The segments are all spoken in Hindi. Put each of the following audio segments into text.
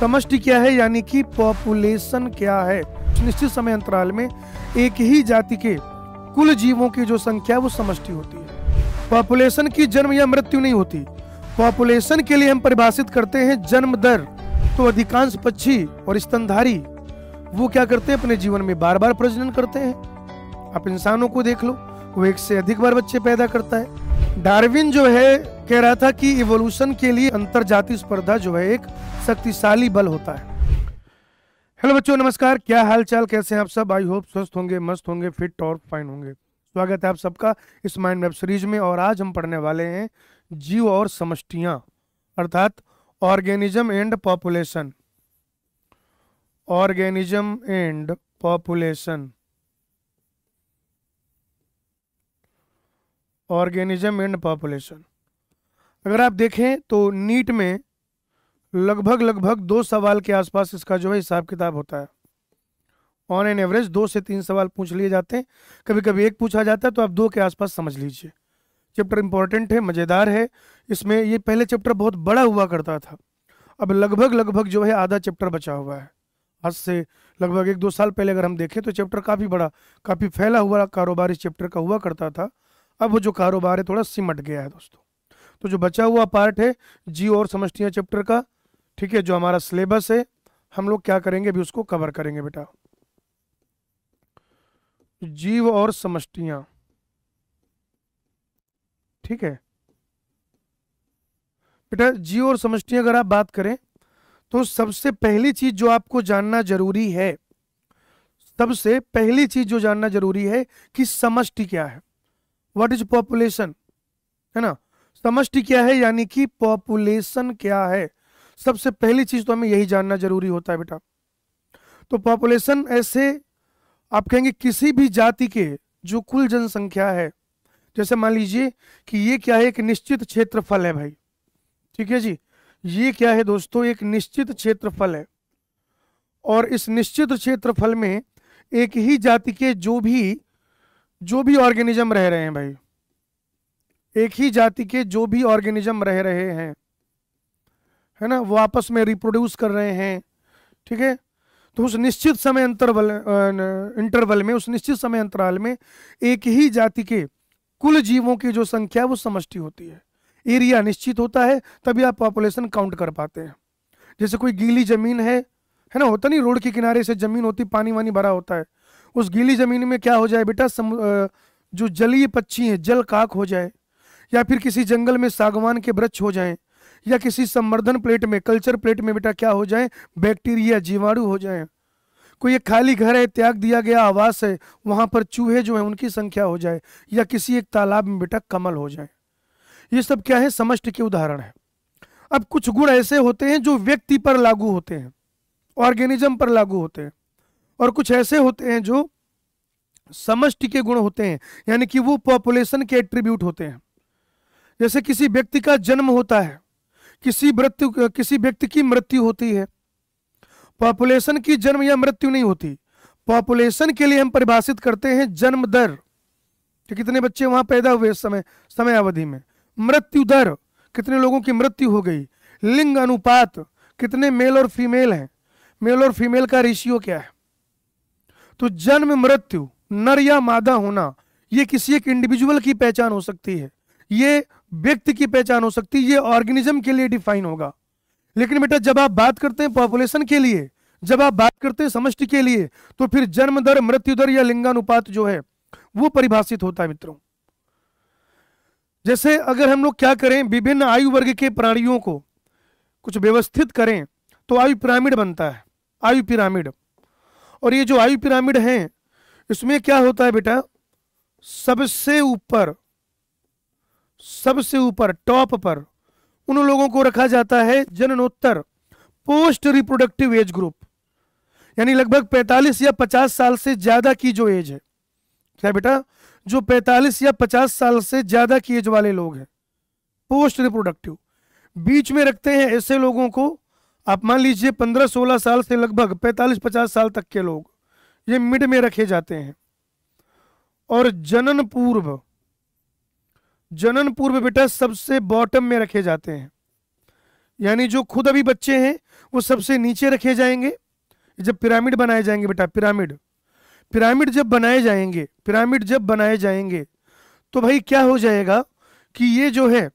समष्टि क्या है, यानी कि पॉपुलेशन क्या है। निश्चित समय अंतराल में एक ही जाति के कुल जीवों की जो संख्या है वो समष्टि होती है। पॉपुलेशन की जन्म या मृत्यु नहीं होती। पॉपुलेशन के लिए हम परिभाषित करते हैं जन्म दर। तो अधिकांश पक्षी और स्तनधारी वो क्या करते हैं, अपने जीवन में बार बार प्रजनन करते हैं। आप इंसानों को देख लो, वो एक से अधिक बार बच्चे पैदा करता है। डार्विन जो है कह रहा था कि इवोल्यूशन के लिए अंतरजातीय स्पर्धा जो है एक शक्तिशाली बल होता है। हेलो बच्चों, नमस्कार। क्या हाल चाल, कैसे हैं आप सब? आई होप स्वस्थ होंगे, मस्त होंगे, फिट और फाइन होंगे। स्वागत है आप सबका इस माइंड मैप सीरीज में। और आज हम पढ़ने वाले हैं जीव और समष्टियां, अर्थात organism and population. Organism and population, organism and population. अगर आप देखें तो नीट में लगभग 2 सवाल के आसपास इसका जो है हिसाब किताब होता है। ऑन एन एवरेज 2 से 3 सवाल पूछ लिए जाते हैं, कभी कभी एक पूछा जाता है, तो आप 2 के आसपास समझ लीजिए। चैप्टर इंपॉर्टेंट है, मज़ेदार है। इसमें ये पहले चैप्टर बहुत बड़ा हुआ करता था, अब लगभग जो है आधा चैप्टर बचा हुआ है। आज से लगभग 1-2 साल पहले अगर हम देखें तो चैप्टर काफ़ी बड़ा, काफ़ी फैला हुआ कारोबार इस चैप्टर का हुआ करता था। अब वो जो कारोबार है थोड़ा सिमट गया है दोस्तों। तो जो बचा हुआ पार्ट है जीव और समष्टियां चैप्टर का, ठीक है, जो हमारा सिलेबस है, हम लोग क्या करेंगे अभी उसको कवर करेंगे बेटा। जीव और समष्टियां, ठीक है बेटा। जीव और समष्टियां अगर आप बात करें तो सबसे पहली चीज जो आपको जानना जरूरी है, सबसे पहली चीज जो जानना जरूरी है कि समष्टि क्या है। व्हाट इज पॉपुलेशन, है ना। समष्टि क्या है यानी कि पॉपुलेशन क्या है। सबसे पहली चीज तो हमें यही जानना जरूरी होता है बेटा। तो पॉपुलेशन ऐसे आप कहेंगे किसी भी जाति के जो कुल जनसंख्या है, जैसे मान लीजिए कि ये क्या है, एक निश्चित क्षेत्रफल है भाई, ठीक है जी। ये क्या है दोस्तों, एक निश्चित क्षेत्रफल है। और इस निश्चित क्षेत्रफल में एक ही जाति के जो भी ऑर्गेनिज्म रह रहे हैं भाई, एक ही जाति के जो भी ऑर्गेनिज्म रह रहे हैं, है ना, वो आपस में रिप्रोड्यूस कर रहे हैं, ठीक है। तो उस निश्चित समय इंटरवल में, उस निश्चित समय अंतराल में एक ही जाति के कुल जीवों की जो संख्या वो समष्टि होती है। एरिया निश्चित होता है, तभी आप पॉपुलेशन काउंट कर पाते हैं। जैसे कोई गीली जमीन है ना, होता नहीं, रोड के किनारे से जमीन होती, पानी वानी भरा होता है। उस गीली जमीन में क्या हो जाए बेटा, जो जलीय पक्षी हैं, जल काक हो जाए, या फिर किसी जंगल में सागवान के वृक्ष हो जाएं, या किसी संवर्धन प्लेट में, कल्चर प्लेट में बेटा क्या हो जाए, बैक्टीरिया, जीवाणु हो जाए। कोई एक खाली घर है, त्याग दिया गया आवास है, वहां पर चूहे जो है उनकी संख्या हो जाए, या किसी एक तालाब में बेटा कमल हो जाए। ये सब क्या है, समष्टि के उदाहरण है। अब कुछ गुण ऐसे होते हैं जो व्यक्ति पर लागू होते हैं, ऑर्गेनिज्म पर लागू होते हैं, और कुछ ऐसे होते हैं जो समष्टि के गुण होते हैं, यानी कि वो पॉपुलेशन के एट्रीब्यूट होते हैं। जैसे किसी व्यक्ति का जन्म होता है, किसी व्यक्ति की मृत्यु होती है। पॉपुलेशन की जन्म या मृत्यु नहीं होती। पॉपुलेशन के लिए हम परिभाषित करते हैं जन्म दर, कि कितने बच्चे वहां पैदा हुए समय अवधि में। मृत्यु दर, कितने लोगों की मृत्यु हो गई। लिंग अनुपात, कितने मेल और फीमेल हैं, मेल और फीमेल का रेशियो क्या है। तो जन्म, मृत्यु, नर या मादा होना, ये किसी एक इंडिविजुअल की पहचान हो सकती है, ये व्यक्ति की पहचान हो सकती है, ये ऑर्गेनिज्म के लिए डिफाइन होगा। लेकिन बेटा जब आप बात करते हैं पॉपुलेशन के लिए, जब आप बात करते हैं समष्टि के लिए, तो फिर जन्म दर, मृत्यु दर या लिंगानुपात जो है वो परिभाषित होता है मित्रों। जैसे अगर हम लोग क्या करें, विभिन्न आयु वर्ग के प्राणियों को कुछ व्यवस्थित करें तो आयु पिरामिड बनता है, आयु पिरामिड। और ये जो आयु पिरामिड है, इसमें क्या होता है बेटा, सबसे ऊपर टॉप पर उन लोगों को रखा जाता है जननोत्तर, पोस्ट रिप्रोडक्टिव एज ग्रुप, यानी लगभग 45 या 50 साल से ज्यादा की जो एज है। क्या बेटा, जो 45 या 50 साल से ज्यादा की एज वाले लोग हैं, पोस्ट रिप्रोडक्टिव। बीच में रखते हैं ऐसे लोगों को, आप मान लीजिए 15-16 साल से लगभग 45-50 साल तक के लोग, ये मिड में रखे जाते हैं। और जनन पूर्व बेटा सबसे बॉटम में रखे जाते हैं, यानी जो खुद अभी बच्चे हैं वो सबसे नीचे रखे जाएंगे। जब पिरामिड बनाए जाएंगे बेटा, पिरामिड पिरामिड जब बनाए जाएंगे, पिरामिड जब बनाए जाएंगे तो भाई क्या हो जाएगा कि ये जो है,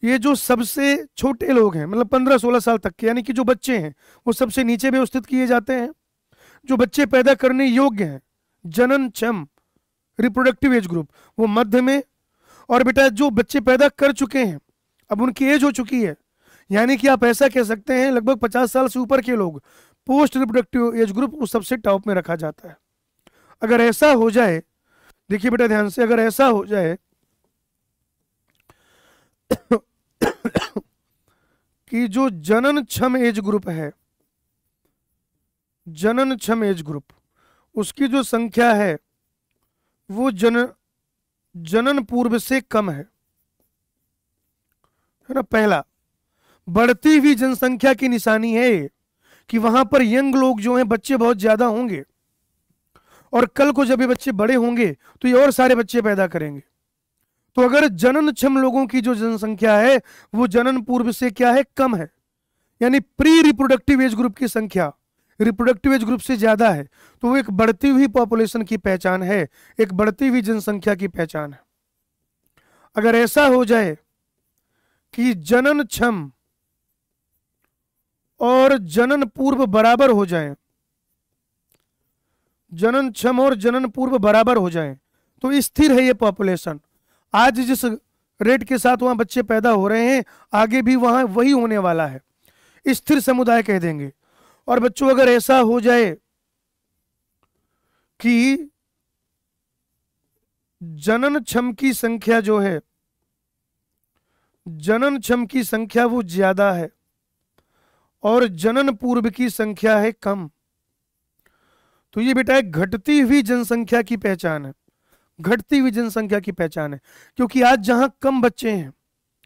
ये जो सबसे छोटे लोग हैं, मतलब 15-16 साल तक के, यानी कि जो बच्चे हैं, वो सबसे नीचे व्यवस्थित किए जाते हैं। जो बच्चे पैदा करने योग्य हैं, जननक्षम रिप्रोडक्टिव एज ग्रुप, वो मध्य में। और बेटा जो बच्चे पैदा कर चुके हैं, अब उनकी एज हो चुकी है, यानी कि आप ऐसा कह सकते हैं लगभग 50 साल से ऊपर के लोग, पोस्ट रिप्रोडक्टिव एज ग्रुप, वो सबसे टॉप में रखा जाता है। अगर ऐसा हो जाए, देखिए बेटा ध्यान से, अगर ऐसा हो जाए कि जो जननक्षम एज ग्रुप है, जननक्षम एज ग्रुप, उसकी जो संख्या है वो जनन पूर्व से कम है ना। पहला, बढ़ती हुई जनसंख्या की निशानी है कि वहां पर यंग लोग जो हैं, बच्चे बहुत ज्यादा होंगे, और कल को जब ये बच्चे बड़े होंगे तो ये और सारे बच्चे पैदा करेंगे। तो अगर जननक्षम लोगों की जो जनसंख्या है वो जनन पूर्व से क्या है, कम है, यानी प्री रिप्रोडक्टिव एज ग्रुप की संख्या रिप्रोडक्टिव एज ग्रुप से ज्यादा है, तो वो एक बढ़ती हुई पॉपुलेशन की पहचान है, एक बढ़ती हुई जनसंख्या की पहचान है। अगर ऐसा हो जाए कि जननक्षम और जनन पूर्व बराबर हो जाएं, जननक्षम और जनन पूर्व बराबर हो जाएं, तो स्थिर है ये पॉपुलेशन। आज जिस रेट के साथ वहां बच्चे पैदा हो रहे हैं, आगे भी वहां वही होने वाला है, स्थिर समुदाय कह देंगे। और बच्चों अगर ऐसा हो जाए कि जननक्षम की संख्या जो है, जननक्षम की संख्या वो ज्यादा है और जनन पूर्व की संख्या है कम, तो ये बेटा एक घटती हुई जनसंख्या की पहचान है, घटती हुई जनसंख्या की पहचान है। क्योंकि आज जहां कम बच्चे हैं,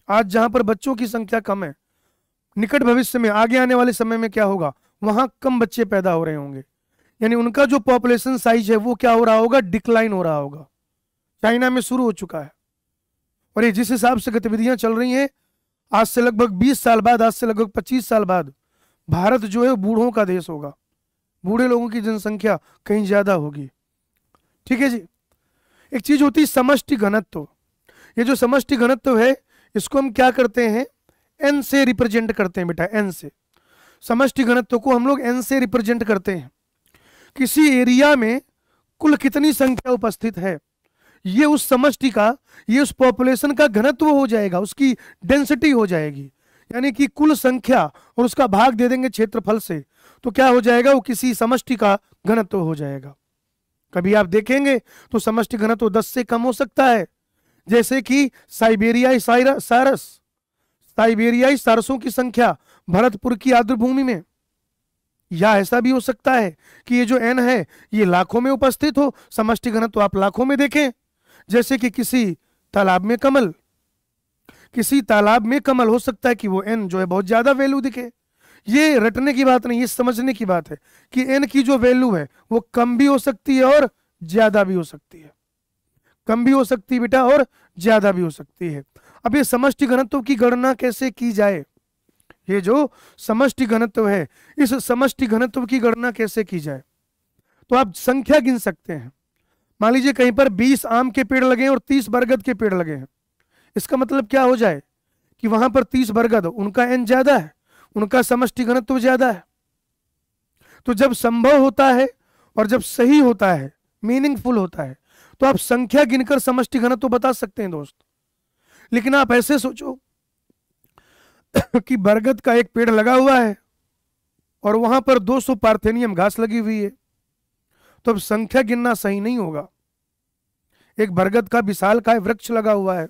आज जहां पर बच्चों की संख्या कम है, निकट भविष्य में, आगे आने वाले समय में क्या होगा, वहां कम बच्चे पैदा हो रहे होंगे, यानी उनका जो पॉपुलेशन साइज है वो क्या हो रहा होगा, डिक्लाइन हो रहा होगा। चाइना में शुरू हो चुका है, और ये जिस हिसाब से गतिविधियां चल रही हैं, आज से लगभग 20 साल बाद, आज से लगभग 25 साल बाद भारत जो है बूढ़ों का देश होगा, बूढ़े लोगों की जनसंख्या कहीं ज्यादा होगी। ठीक है जी। एक चीज होती है समष्टि घनत्व। ये जो समष्टि घनत्व है, इसको हम क्या करते हैं, एन से रिप्रेजेंट करते हैं बेटा, एन से। समष्टि घनत्व को हम लोग एन से रिप्रेजेंट करते हैं। किसी एरिया में कुल कितनी संख्या उपस्थित है, ये उस समष्टि का, ये उस पॉपुलेशन का घनत्व हो जाएगा, उसकी डेंसिटी हो जाएगी। यानी कि कुल संख्या और उसका भाग दे देंगे क्षेत्रफल से, तो क्या हो जाएगा, वो किसी समष्टि का घनत्व हो जाएगा। कभी आप देखेंगे तो समष्टि घनत्व 10 से कम हो सकता है, जैसे कि साइबेरियाई सारस, साइबेरियाई सारसों की संख्या भरतपुर की आर्द्रभूमि में। या ऐसा भी हो सकता है कि ये जो एन है ये लाखों में उपस्थित हो, समष्टि घनत्व आप लाखों में देखें, जैसे कि किसी तालाब में कमल, किसी तालाब में कमल हो सकता है कि वो एन जो है बहुत ज्यादा वैल्यू दिखे। ये रटने की बात नहीं, ये समझने की बात है कि एन की जो वैल्यू है वो कम भी हो सकती है और ज्यादा भी हो सकती है, कम भी हो सकती है बेटा और ज्यादा भी हो सकती है। अब ये समष्टि घनत्व की गणना कैसे की जाए, ये जो समष्टि घनत्व है, इस समष्टि घनत्व की गणना कैसे की जाए, तो आप संख्या गिन सकते हैं। मान लीजिए कहीं पर 20 आम के पेड़ लगे हैं और 30 बरगद के पेड़ लगे हैं, इसका मतलब क्या हो जाए कि वहां पर 30 बरगद, उनका एन ज्यादा है, उनका समष्टि घनत्व ज्यादा है। तो जब संभव होता है और जब सही होता है, मीनिंगफुल होता है, तो आप संख्या गिनकर समष्टि घनत्व बता सकते हैं दोस्त। लेकिन आप ऐसे सोचो कि बरगद का एक पेड़ लगा हुआ है और वहां पर 200 पार्थेनियम घास लगी हुई है, तो अब संख्या गिनना सही नहीं होगा। एक बरगद का विशालकाय वृक्ष लगा हुआ है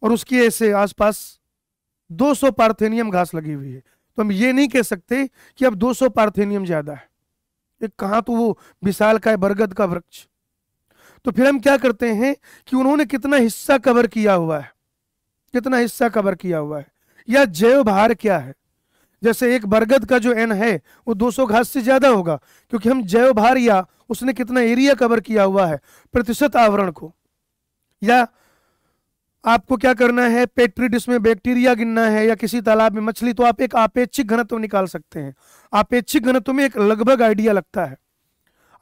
और उसके ऐसे आसपास 200 पार्थेनियम घास लगी हुई है, तो हम ये नहीं कह सकते कि अब 200 पार्थेनियम ज्यादा है, एक कहां तो वो विशालकाय बरगद का वृक्ष। तो फिर हम क्या करते हैं कि उन्होंने कितना हिस्सा कवर किया हुआ है, कितना हिस्सा कवर किया हुआ है, या जैव भार क्या है। जैसे एक बरगद का जो एन है वो 200 घास से ज्यादा होगा, क्योंकि हम जैव भार या उसने कितना एरिया कवर किया हुआ है, प्रतिशत आवरण को, या आपको क्या करना है, पेट्री डिश में बैक्टीरिया गिनना है या किसी तालाब में मछली, तो आप एक आपेक्षिक घनत्व निकाल सकते हैं। आपेक्षिक घनत्व में एक लगभग आइडिया लगता है।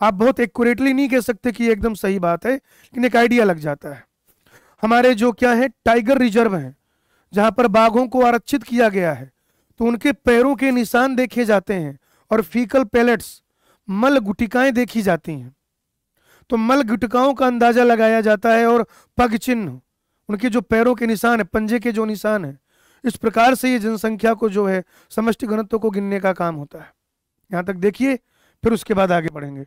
आप बहुत एक्यूरेटली नहीं कह सकते कि एकदम सही बात है, लेकिन एक आइडिया लग जाता है। हमारे जो क्या है टाइगर रिजर्व है, जहां पर बाघों को आरक्षित किया गया है, तो उनके पैरों के निशान देखे जाते हैं और फीकल पैलेट्स मल गुटिकाएं देखी जाती हैं। तो मल गुटिकाओं का अंदाजा लगाया जाता है और पग चिन्ह, उनके जो पैरों के निशान है, पंजे के जो निशान है, इस प्रकार से ये जनसंख्या को जो है समष्टि घनत्व को गिनने का काम होता है। यहां तक देखिए, फिर उसके बाद आगे बढ़ेंगे।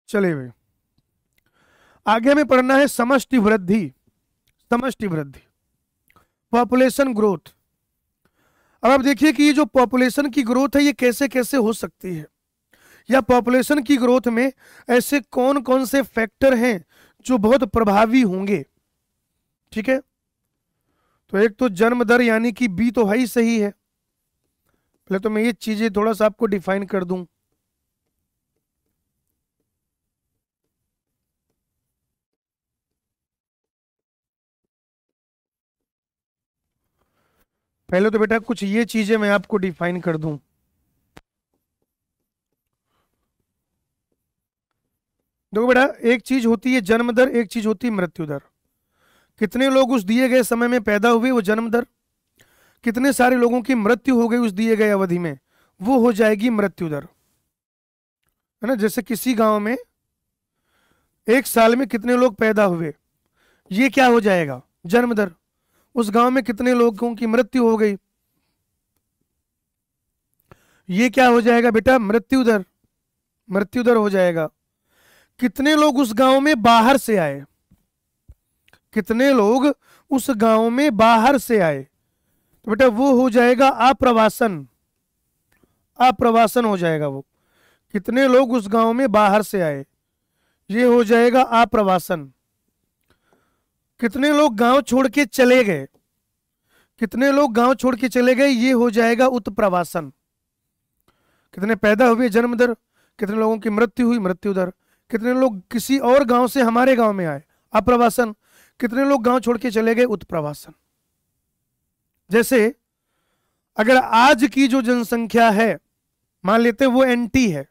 चलिए भाई, आगे हमें पढ़ना है समष्टि वृद्धि। समष्टि वृद्धि, पॉपुलेशन ग्रोथ। अब आप देखिए कि ये जो पॉपुलेशन की ग्रोथ है ये कैसे कैसे हो सकती है, या पॉपुलेशन की ग्रोथ में ऐसे कौन कौन से फैक्टर हैं जो बहुत प्रभावी होंगे। ठीक है, तो एक तो जन्म दर यानी कि बी तो है ही सही है। पहले तो मैं ये चीजें थोड़ा सा आपको डिफाइन कर दूं। पहले तो बेटा कुछ ये चीजें मैं आपको डिफाइन कर दूं। देखो बेटा, एक चीज होती है जन्म दर, एक चीज होती है मृत्यु दर। कितने लोग उस दिए गए समय में पैदा हुए वो जन्म दर, कितने सारे लोगों की मृत्यु हो गई उस दिए गए अवधि में वो हो जाएगी मृत्यु दर, है ना। जैसे किसी गांव में एक साल में कितने लोग पैदा हुए, ये क्या हो जाएगा, जन्म दर। उस गांव में कितने लोगों की मृत्यु हो गई, ये क्या हो जाएगा बेटा, मृत्यु दर। मृत्यु दर हो जाएगा। कितने लोग उस गांव में बाहर से आए, कितने लोग उस गांव में बाहर से आए, तो बेटा वो हो जाएगा आप्रवासन। आप्रवासन हो जाएगा वो। कितने लोग उस गांव में बाहर से आए, ये हो जाएगा आप्रवासन। कितने लोग गांव छोड़ के चले गए, कितने लोग गांव छोड़ के चले गए, ये हो जाएगा उत्प्रवासन। कितने पैदा हुए जन्म दर, कितने लोगों की मृत्यु हुई मृत्यु दर। कितने लोग किसी और गांव से हमारे गांव में आए, अप्रवासन। कितने लोग गांव छोड़ के चले गए, उत्प्रवासन। जैसे अगर आज की जो जनसंख्या है, मान लेते हैं वो एनटी है,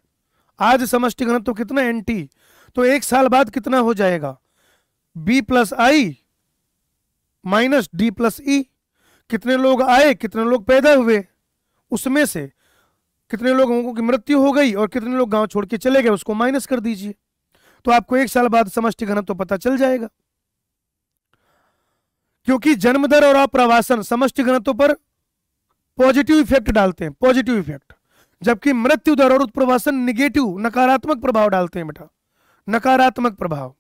आज समष्टि घनत्व तो कितना एनटी, तो एक साल बाद कितना हो जाएगा, बी प्लस आई माइनस डी प्लस ई। कितने लोग आए, कितने लोग पैदा हुए, उसमें से कितने लोगों की मृत्यु हो गई और कितने लोग गांव छोड़ के चले गए, उसको माइनस कर दीजिए, तो आपको एक साल बाद समष्टि घनत्व तो पता चल जाएगा। क्योंकि जन्म दर और अप्रवासन समष्टि घनत्व पर पॉजिटिव इफेक्ट डालते हैं, पॉजिटिव इफेक्ट, जबकि मृत्यु दर और उत्प्रवासन निगेटिव, नकारात्मक प्रभाव डालते हैं बेटा, नकारात्मक प्रभाव।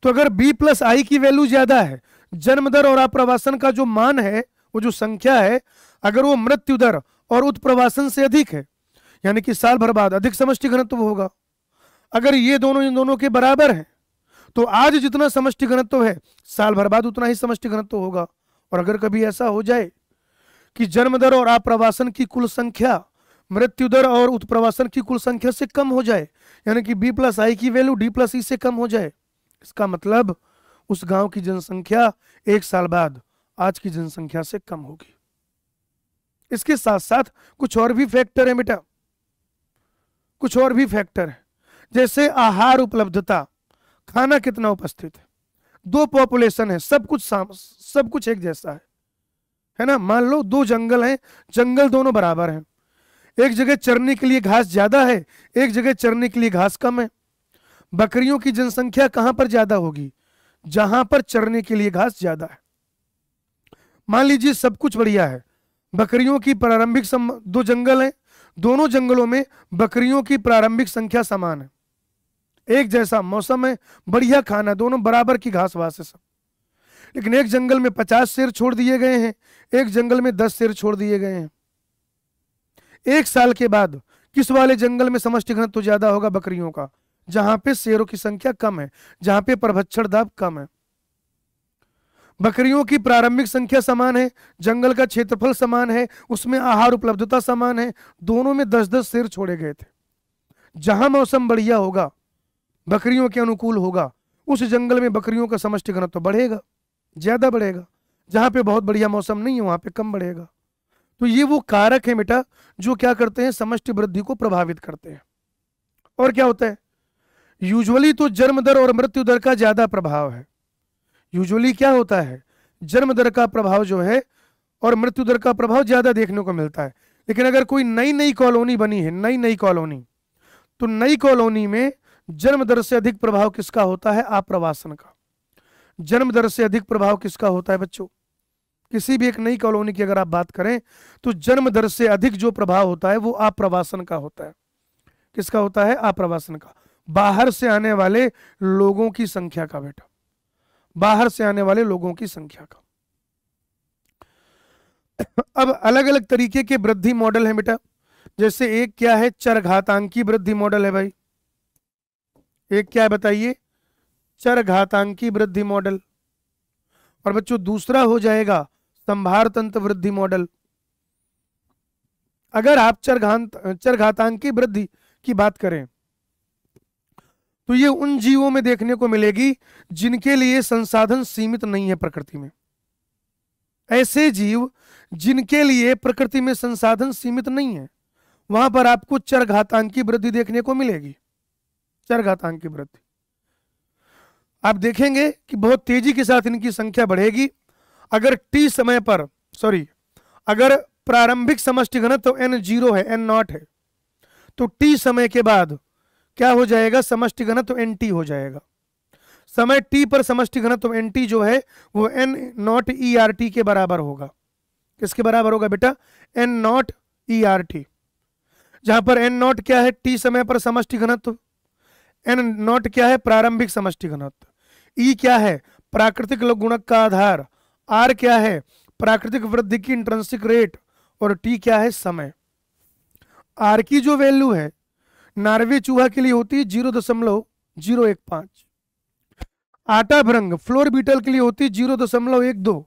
तो अगर बी प्लस आई की वैल्यू ज्यादा है, जन्म दर और अप्रवासन का जो मान है, वो जो संख्या है, अगर वो मृत्यु दर और उत्प्रवासन से अधिक है, यानी कि साल भर बाद अधिक समष्टि घनत्व होगा। अगर ये दोनों इन दोनों के बराबर हैं, तो आज जितना समष्टि घनत्व है साल भर बाद उतना ही समष्टि घनत्व होगा। और अगर कभी ऐसा हो जाए कि जन्म दर और अप्रवासन की कुल संख्या मृत्यु दर और उत्प्रवासन की कुल संख्या से कम हो जाए, यानी कि बी प्लस आई की वैल्यू डी प्लस ई से कम हो जाए, इसका मतलब उस गांव की जनसंख्या एक साल बाद आज की जनसंख्या से कम होगी। इसके साथ साथ कुछ और भी फैक्टर है बेटा, कुछ और भी फैक्टर है, जैसे आहार उपलब्धता, खाना कितना उपस्थित है। दो पॉपुलेशन है, सब कुछ एक जैसा है ना। मान लो दो जंगल हैं, जंगल दोनों बराबर हैं, एक जगह चरने के लिए घास ज्यादा है, एक जगह चरने के लिए घास कम है। बकरियों की जनसंख्या कहां पर ज्यादा होगी, जहां पर चरने के लिए घास ज्यादा है। मान लीजिए सब कुछ बढ़िया है, बकरियों की प्रारंभिक दो जंगल हैं, दोनों जंगलों में बकरियों की प्रारंभिक संख्या समान है, एक जैसा मौसम है, बढ़िया खाना, दोनों बराबर की घास वास है सब। लेकिन एक जंगल में 50 शेर छोड़ दिए गए हैं, एक जंगल में 10 शेर छोड़ दिए गए हैं। एक साल के बाद किस वाले जंगल में समष्टि घनत्व तो ज्यादा होगा, बकरियों का, जहां पे शेरों की संख्या कम है, जहां पे प्रभक्षण दाब कम है। बकरियों की प्रारंभिक संख्या समान है, जंगल का क्षेत्रफल समान है, उसमें आहार उपलब्धता समान है, दोनों में 10-10 शेर छोड़े गए थे। जहां मौसम बढ़िया होगा, बकरियों के अनुकूल होगा, उस जंगल में बकरियों का समष्टि घनत्व तो बढ़ेगा, ज्यादा बढ़ेगा। जहां पे बहुत बढ़िया मौसम नहीं है वहां पे कम बढ़ेगा। तो ये वो कारक है बेटा जो क्या करते हैं, समष्टि वृद्धि को प्रभावित करते हैं। और क्या होता है, यूजुअली तो जन्म दर और मृत्यु दर का ज्यादा प्रभाव है। यूजुअली क्या होता है, जन्म दर का प्रभाव जो है और मृत्यु दर का प्रभाव ज्यादा देखने को मिलता है। लेकिन अगर कोई नई नई कॉलोनी बनी है, नई नई कॉलोनी, तो नई कॉलोनी में जन्म दर से अधिक प्रभाव किसका होता है, आप्रवासन का। जन्म दर से अधिक प्रभाव किसका होता है बच्चों, किसी भी एक नई कॉलोनी की अगर आप बात करें तो जन्म दर से अधिक जो प्रभाव होता है वो आप्रवासन का होता है। किसका होता है, आप्रवासन का। बाहर से आने वाले लोगों की संख्या का बेटा, बाहर से आने वाले लोगों की संख्या का। अब अलग अलग तरीके के वृद्धि मॉडल हैं बेटा। जैसे एक क्या है, चरघातांकी वृद्धि मॉडल है भाई। एक क्या है बताइए, चरघातांकी वृद्धि मॉडल। और बच्चों दूसरा हो जाएगा संभार तंत्र वृद्धि मॉडल। अगर आप चरघातांकी वृद्धि की बात करें तो ये उन जीवों में देखने को मिलेगी जिनके लिए संसाधन सीमित नहीं है प्रकृति में। ऐसे जीव जिनके लिए प्रकृति में संसाधन सीमित नहीं है, वहां पर आपको चरघातांकी वृद्धि देखने को मिलेगी। चरघातांकी वृद्धि आप देखेंगे कि बहुत तेजी के साथ इनकी संख्या बढ़ेगी। अगर टी समय पर, अगर प्रारंभिक समष्टि घनत्व n 0 है, n नॉट है, तो टी समय के बाद क्या हो जाएगा, समष्टि घनत्व nt हो जाएगा। समय t पर समष्टि घनत्व nt जो है वो n नॉट ERT के बराबर होगा। किसके बराबर होगा बेटा, n नॉट ERT। जहां पर n नॉट क्या है, t समय पर समष्टि घनत्व, n नॉट क्या है, प्रारंभिक समष्टि घनत्व, E क्या है, प्राकृतिक लघु गुणक का आधार, R क्या है, प्राकृतिक वृद्धि की इंट्रिंसिक रेट, और T क्या है, समय। R की जो वैल्यू है नार्वे चूहा के लिए होती है 0.015, आटा भृंग फ्लोर बीटल के लिए होती है 0.12,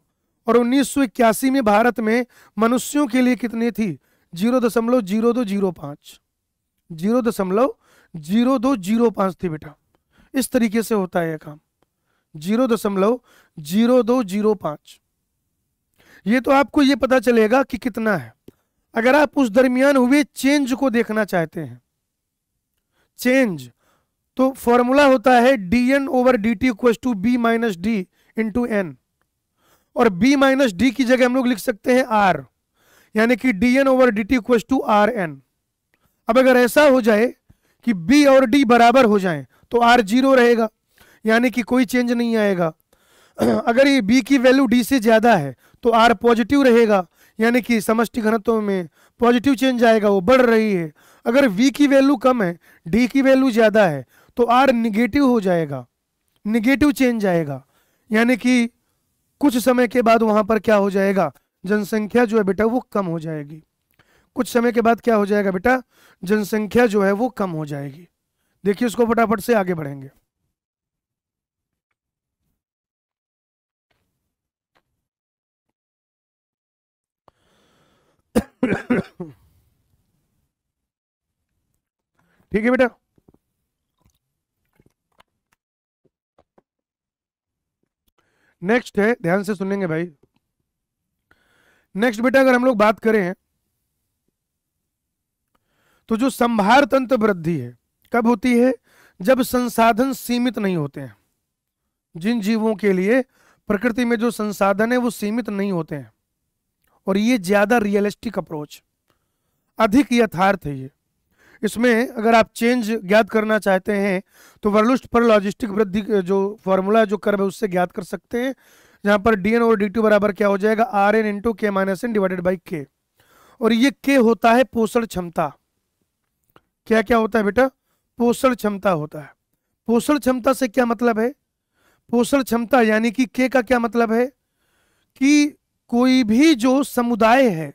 और 1981 में भारत में मनुष्यों के लिए कितनी थी, 0.0205, 0.0205 थी बेटा। इस तरीके से होता है यह काम, 0.0205। ये तो आपको ये पता चलेगा कि कितना है। अगर आप उस दरमियान हुए चेंज को देखना चाहते हैं, चेंज, तो फॉर्मूला होता है dn/dt equal to b minus D into N, और b माइनस डी की जगह हम लोग लिख सकते हैं r, यानी कि dn/dt इक्वल टू rn। अब अगर ऐसा हो जाए कि b और d बराबर हो जाएं तो r 0 रहेगा, यानी कि कोई चेंज नहीं आएगा। अगर ये b की वैल्यू d से ज्यादा है तो r पॉजिटिव रहेगा, यानी कि समष्टि घनत्व में पॉजिटिव चेंज आएगा, वो बढ़ रही है। अगर v की वैल्यू कम है, d की वैल्यू ज्यादा है, तो r निगेटिव हो जाएगा, निगेटिव चेंज आएगा, यानी कि कुछ समय के बाद वहां पर क्या हो जाएगा, जनसंख्या जो है बेटा वो कम हो जाएगी। कुछ समय के बाद क्या हो जाएगा बेटा, जनसंख्या जो है वो कम हो जाएगी। देखिए उसको फटाफट से आगे बढ़ेंगे। ठीक है बेटा, नेक्स्ट है, ध्यान से सुनेंगे भाई। नेक्स्ट बेटा अगर हम लोग बात करें तो जो संभार तंत्र वृद्धि है कब होती है, जब संसाधन सीमित नहीं होते हैं। जिन जीवों के लिए प्रकृति में जो संसाधन है वो सीमित नहीं होते हैं, और ये ज्यादा रियलिस्टिक अप्रोच, अधिक यथार्थ है ये। इसमें अगर आप चेंज ज्ञात करना चाहते हैं तो वर्लुस्ट पर लॉजिस्टिक वृद्धि जो फॉर्मूला जो कर्व है उससे ज्ञात कर सकते हैं, जहां पर dn और dt बराबर क्या हो जाएगा, rn इंटू के माइनस एन डिवाइडेड बाई के। और ये के होता है पोषण क्षमता। क्या क्या होता है बेटा, पोषण क्षमता होता है। पोषण क्षमता से क्या मतलब है, पोषण क्षमता यानी कि के का क्या मतलब है कि कोई भी जो समुदाय है,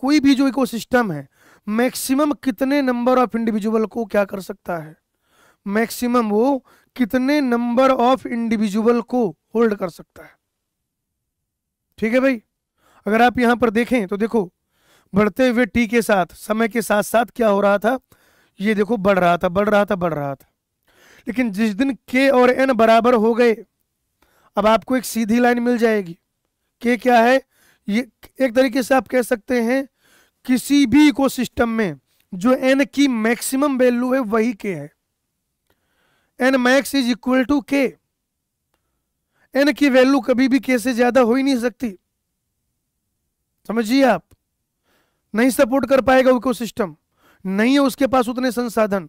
कोई भी जो इकोसिस्टम है, मैक्सिमम कितने नंबर ऑफ इंडिविजुअल को क्या कर सकता है, मैक्सिमम वो कितने नंबर ऑफ इंडिविजुअल को होल्ड कर सकता है। ठीक है भाई। अगर आप यहां पर देखें तो देखो, बढ़ते हुए टी के साथ, समय के साथ साथ क्या हो रहा था, ये देखो बढ़ रहा था, बढ़ रहा था, बढ़ रहा था। लेकिन जिस दिन के और एन बराबर हो गए, अब आपको एक सीधी लाइन मिल जाएगी। के क्या है, ये एक तरीके से आप कह सकते हैं किसी भी इकोसिस्टम में जो एन की मैक्सिमम वैल्यू है वही के है। N max is equal to K. N की वैल्यू कभी भी के से ज्यादा हो ही नहीं सकती, समझिए आप। नहीं सपोर्ट कर पाएगा इकोसिस्टम, नहीं है उसके पास उतने संसाधन,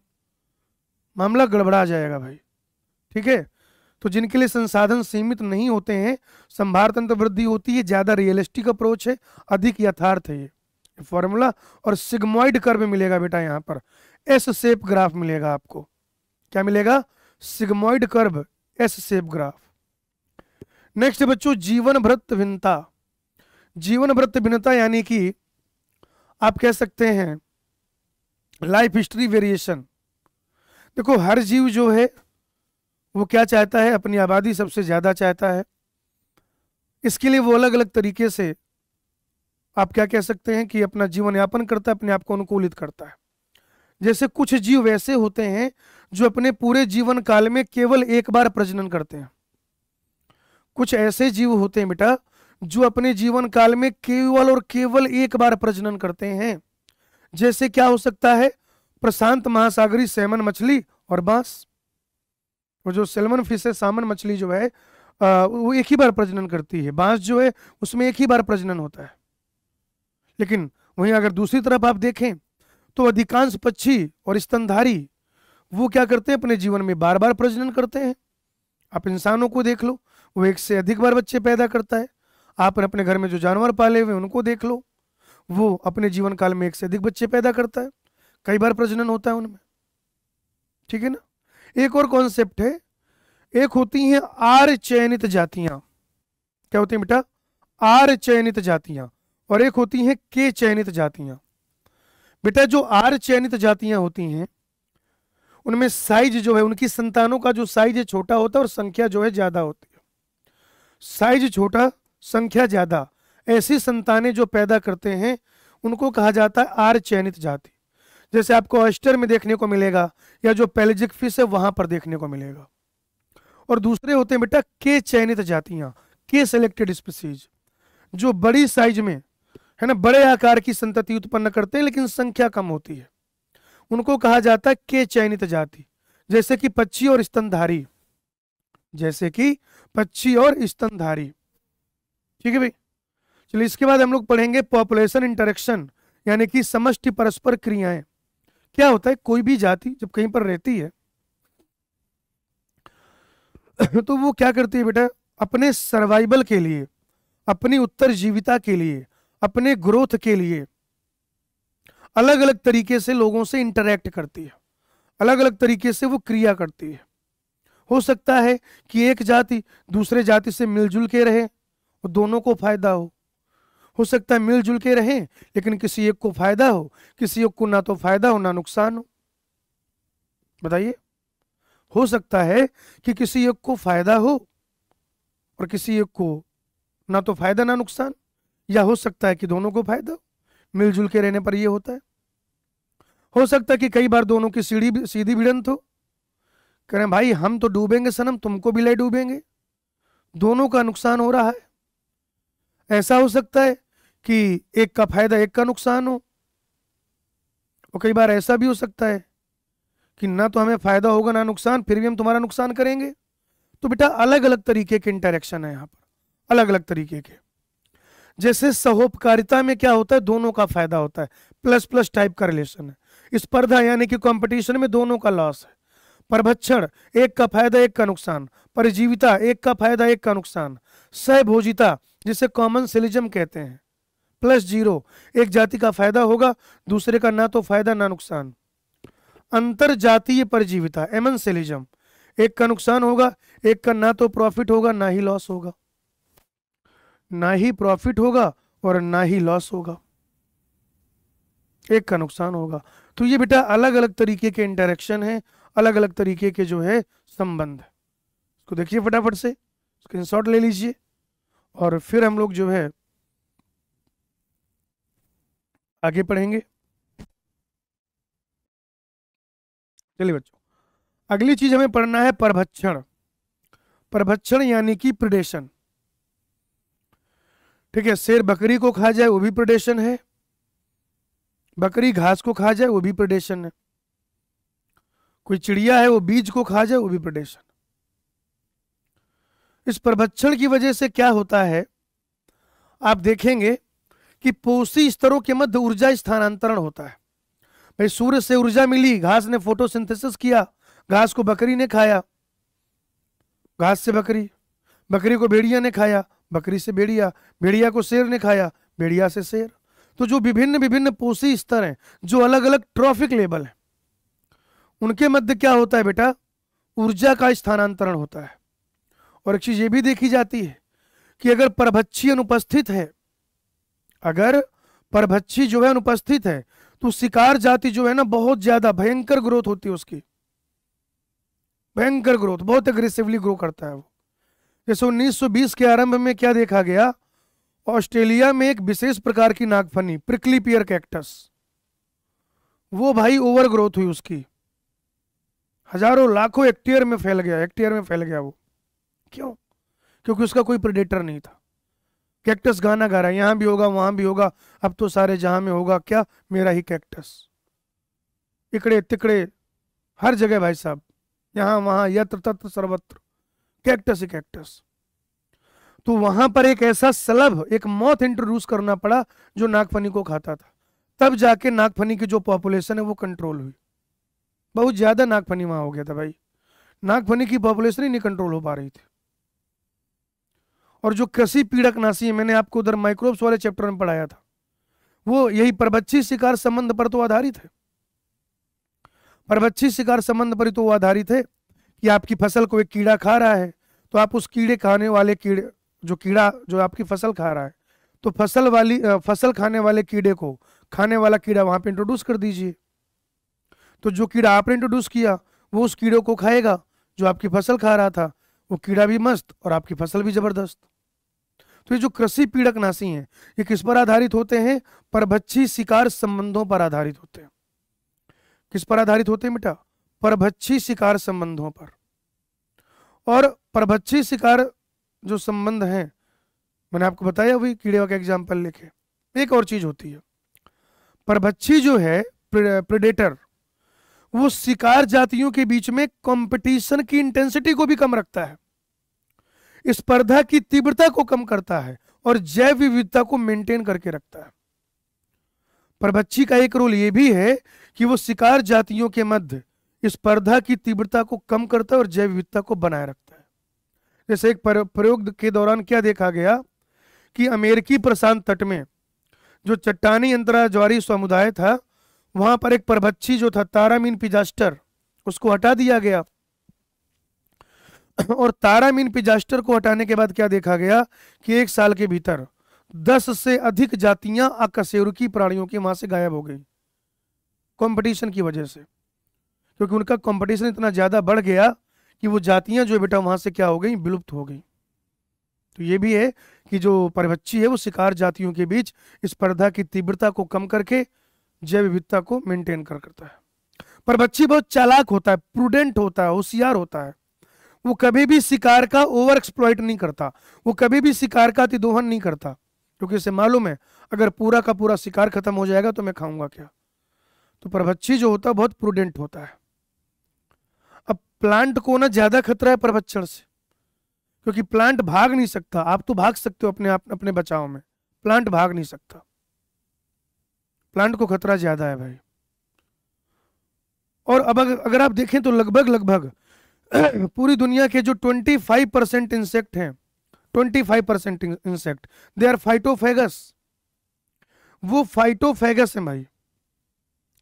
मामला गड़बड़ा जाएगा भाई। ठीक है, तो जिनके लिए संसाधन सीमित नहीं होते हैं, संभार तंत्र वृद्धि होती है, ज्यादा रियलिस्टिक अप्रोच है, अधिक यथार्थ है ये फॉर्मूला। और सिग्मोइड कर्व मिलेगा बेटा, यहां पर एस शेप ग्राफ मिलेगा आपको। क्या मिलेगा, sigmoid curve, S shape graph. Next बच्चों, जीवन भृत भिन्नता। जीवन भृत भिन्नता यानी कि आप कह सकते हैं लाइफ हिस्ट्री वेरिएशन। देखो हर जीव जो है वो क्या चाहता है, अपनी आबादी सबसे ज्यादा चाहता है। इसके लिए वो अलग अलग तरीके से आप क्या कह सकते हैं कि अपना जीवन यापन करता है, अपने आप को अनुकूलित करता है। जैसे कुछ जीव वैसे होते हैं जो अपने पूरे जीवन काल में केवल एक बार प्रजनन करते हैं। कुछ ऐसे जीव होते हैं बेटा जो अपने जीवन काल में केवल और केवल एक बार प्रजनन करते हैं। जैसे क्या हो सकता है, प्रशांत महासागरी सैमन मछली और बांस। वो जो सैल्मन फिश है, सामन मछली जो है वो एक ही बार प्रजनन करती है। बांस जो है उसमें एक ही बार प्रजनन होता है। लेकिन वहीं अगर दूसरी तरफ आप देखें तो अधिकांश पक्षी और स्तनधारी वो क्या करते हैं, अपने जीवन में बार बार प्रजनन करते हैं। आप इंसानों को देख लो, वो एक से अधिक बार बच्चे पैदा करता है। आप अपने घर में जो जानवर पाले हुए उनको देख लो, वो अपने जीवन काल में एक से अधिक बच्चे पैदा करता है, कई बार प्रजनन होता है उनमें। ठीक है ना। एक और कॉन्सेप्ट है, एक होती हैं आर चयनित जातियां। क्या होती हैं बेटा, आर चयनित जातियां, और एक होती हैं के चयनित जातियां। बेटा जो आर चयनित जातियां होती हैं उनमें साइज जो है, उनकी संतानों का जो साइज है छोटा होता है और संख्या जो है ज्यादा होती है। साइज छोटा, संख्या ज्यादा, ऐसी संतानें जो पैदा करते हैं उनको कहा जाता है आर चयनित जाति। जैसे आपको ऑयस्टर में देखने को मिलेगा, या जो पेलेजिक फिश है वहां पर देखने को मिलेगा। और दूसरे होते हैं बेटा के चयनित जातियां, के सिलेक्टेड स्पीसीज, जो बड़ी साइज में है ना, बड़े आकार की संतति उत्पन्न करते हैं लेकिन संख्या कम होती है, उनको कहा जाता है के चयनित जाति। जैसे कि पक्षी और स्तनधारी, जैसे कि पक्षी और स्तनधारी। ठीक है भाई। चलिए इसके बाद हम लोग पढ़ेंगे पॉपुलेशन इंटरेक्शन, यानी कि समष्टि परस्पर क्रियाएं। क्या होता है, कोई भी जाति जब कहीं पर रहती है तो वो क्या करती है बेटा, अपने सर्वाइवल के लिए, अपनी उत्तरजीविता के लिए, अपने ग्रोथ के लिए अलग अलग तरीके से लोगों से इंटरेक्ट करती है, अलग अलग तरीके से वो क्रिया करती है। हो सकता है कि एक जाति दूसरे जाति से मिलजुल के रहे और दोनों को फायदा हो सकता है मिलजुल के रहें लेकिन किसी एक को फायदा हो, किसी एक को ना तो फायदा हो ना नुकसान हो। बताइए, हो सकता है कि किसी एक को फायदा हो और किसी एक को ना तो फायदा ना नुकसान, या हो सकता है कि दोनों को फायदा हो। मिलजुल के रहने पर यह होता है। हो सकता है कि कई बार दोनों की सीधी भिड़ंत हो, कह रहे भाई हम तो डूबेंगे सनम, तुमको भी ले डूबेंगे, दोनों का नुकसान हो रहा है। ऐसा हो सकता है कि एक का फायदा एक का नुकसान हो, और कई बार ऐसा भी हो सकता है कि ना तो हमें फायदा होगा ना नुकसान, फिर भी हम तुम्हारा नुकसान करेंगे। तो बेटा अलग अलग तरीके के इंटरेक्शन है यहाँ पर, अलग अलग तरीके के। जैसे सहोपकारिता में क्या होता है, दोनों का फायदा होता है, प्लस प्लस टाइप का रिलेशन है। स्पर्धा यानी कि कंपटीशन में दोनों का लॉस है। परभक्षण, एक का फायदा एक का नुकसान। परजीविता, एक का फायदा एक का नुकसान। सहभोजिता, जिसे कॉमन सिलिज्म कहते हैं, प्लस जीरो, एक जाति का फायदा होगा दूसरे का ना तो फायदा ना नुकसान। अंतर जातीय परजीविता, एमेंसेलिज्म, एक का नुकसान होगा, एक का ना तो प्रॉफिट होगा ना ही लॉस होगा, ना ही प्रॉफिट होगा और ना ही लॉस होगा, एक का नुकसान होगा। तो ये बेटा अलग अलग तरीके के इंटरेक्शन है, अलग अलग तरीके के जो है संबंध है। इसको देखिए फटाफट से, स्क्रीनशॉट ले लीजिए और फिर हम लोग जो है आगे पढ़ेंगे। चलिए बच्चों, अगली चीज हमें पढ़ना है परभक्षण। परभक्षण यानी कि प्रिडेशन। ठीक है, शेर बकरी को खा जाए वो भी प्रिडेशन है, बकरी घास को खा जाए वो भी प्रिडेशन है, कोई चिड़िया है वो बीज को खा जाए वो भी प्रिडेशन। इस परभक्षण की वजह से क्या होता है, आप देखेंगे कि पोषी स्तरों के मध्य ऊर्जा स्थानांतरण होता है। भाई सूर्य से ऊर्जा मिली, घास ने फोटोसिंथेसिस किया, घास को बकरी ने खाया, घास से बकरी, बकरी को भेड़िया ने खाया, बकरी से भेड़िया, भेड़िया को शेर ने खाया, भेड़िया से शेर। तो जो विभिन्न विभिन्न पोषी स्तर हैं, जो अलग अलग ट्रॉफिक लेवल हैं, उनके मध्य क्या होता है बेटा, ऊर्जा का स्थानांतरण होता है। और एक चीज ये भी देखी जाती है कि अगर परभक्षी अनुपस्थित है, अगर परभक्षी जो है अनुपस्थित है, तो शिकार जाति जो है ना बहुत ज्यादा भयंकर ग्रोथ होती है उसकी, भयंकर ग्रोथ, बहुत अग्रेसिवली ग्रो करता है वो। जैसे 1920 के आरंभ में क्या देखा गया, ऑस्ट्रेलिया में एक विशेष प्रकार की नागफनी प्रिकली पियर कैक्टस, वो भाई ओवर ग्रोथ हुई उसकी, हजारों लाखों हेक्टेयर में फैल गया, हेक्टेयर में फैल गया वो। क्यों? क्योंकि उसका कोई प्रेडेटर नहीं था। कैक्टस गाना गा रहा है, यहां भी होगा वहां भी होगा, अब तो सारे जहां में होगा क्या, मेरा ही कैक्टस। इकड़े तिकड़े हर जगह भाई साहब, यहां वहां यत्र तत्र सर्वत्र कैक्टस ही कैक्टस। तो वहां पर एक ऐसा सलभ, एक मौत इंट्रोड्यूस करना पड़ा जो नागफनी को खाता था। तब जाके नागफनी की जो पॉपुलेशन है वो कंट्रोल हुई। बहुत ज्यादा नागफनी वहां हो गया था भाई, नागफनी की पॉपुलेशन ही नहीं कंट्रोल हो पा रही थी। और जो कृषि पीड़कनाशी है, मैंने आपको उधर माइक्रोब्स वाले चैप्टर में पढ़ाया था, वो यही परभक्षी शिकार संबंध पर तो आधारित है। परभक्षी शिकार संबंध पर तो आधारित है कि आपकी फसल को एक कीड़ा खा रहा है, तो आप उस कीड़े खाने वाले कीड़े, जो कीड़ा जो आपकी फसल खा रहा है, तो फसल खाने वाले कीड़े को खाने वाला कीड़ा वहां पे इंट्रोड्यूस कर दीजिए। तो जो कीड़ा आपने इंट्रोड्यूस किया वो उस कीड़े को खाएगा जो आपकी फसल खा रहा था, वो कीड़ा भी मस्त और आपकी फसल भी जबरदस्त। तो ये जो कृषि पीड़कनाशी हैं, ये किस पर आधारित होते हैं, परभक्षी शिकार संबंधों पर आधारित होते हैं। किस पर आधारित होते हैं बेटा, परभक्षी शिकार संबंधों पर। और परभक्षी शिकार जो संबंध है, मैंने आपको बताया वही कीड़े का एग्जाम्पल लेके। एक और चीज होती है, परभक्षी जो है प्रेडेटर, वो शिकार जातियों के बीच में कंपटीशन की इंटेंसिटी को भी कम रखता है, स्पर्धा की तीव्रता को कम करता है और जैव विविधता को मेंटेन करके रखता है। परभक्षी का एक रोल यह भी है कि वो शिकार जातियों के मध्य स्पर्धा की तीव्रता को कम करता है और जैव विविधता को बनाए रखता है। जैसे एक प्रयोग के दौरान क्या देखा गया कि अमेरिकी प्रशांत तट में जो चट्टानी अंतर्राष्ट्रीय ज्वारी समुदाय था, वहां पर एक परभक्षी जो था तारामीन पिजास्टर, उसको हटा दिया गया। और तारामीन पिजास्टर को हटाने के बाद क्या देखा गया कि एक साल के भीतर 10 से अधिक जातियां अकशेरुकी प्राणियों की वहां से गायब हो गई, कंपटीशन की वजह से। क्योंकि उनका कंपटीशन इतना ज्यादा बढ़ गया कि वो जातियां जो बेटा वहां से क्या हो गई, विलुप्त हो गई। तो ये भी है कि जो परभक्षी है वो शिकार जातियों के बीच स्पर्धा की तीव्रता को कम करके जैव विविधता को मेंटेन करता है। परभक्षी बहुत चालाक होता है, प्रूडेंट होता है, होशियार होता है। वो कभी भी शिकार का ओवर एक्सप्लॉइट नहीं करता, वो कभी भी शिकार का अतिदोहन नहीं करता, क्योंकि इसे मालूम है अगर पूरा का पूरा शिकार खत्म हो जाएगा तो मैं खाऊंगा क्या। तो परभक्षी जो होता है बहुत प्रूडेंट होता है। अब प्लांट को ना ज्यादा खतरा है परभक्षण से, क्योंकि प्लांट भाग नहीं सकता। आप तो भाग सकते हो अपने बचाव में, प्लांट भाग नहीं सकता, प्लांट को खतरा ज्यादा है भाई। और अब अगर आप देखें तो लगभग पूरी दुनिया के जो 25% इंसेक्ट हैं, 25% इंसेक्ट, दे आर फाइटोफेगस। वो फाइटोफेगस है भाई।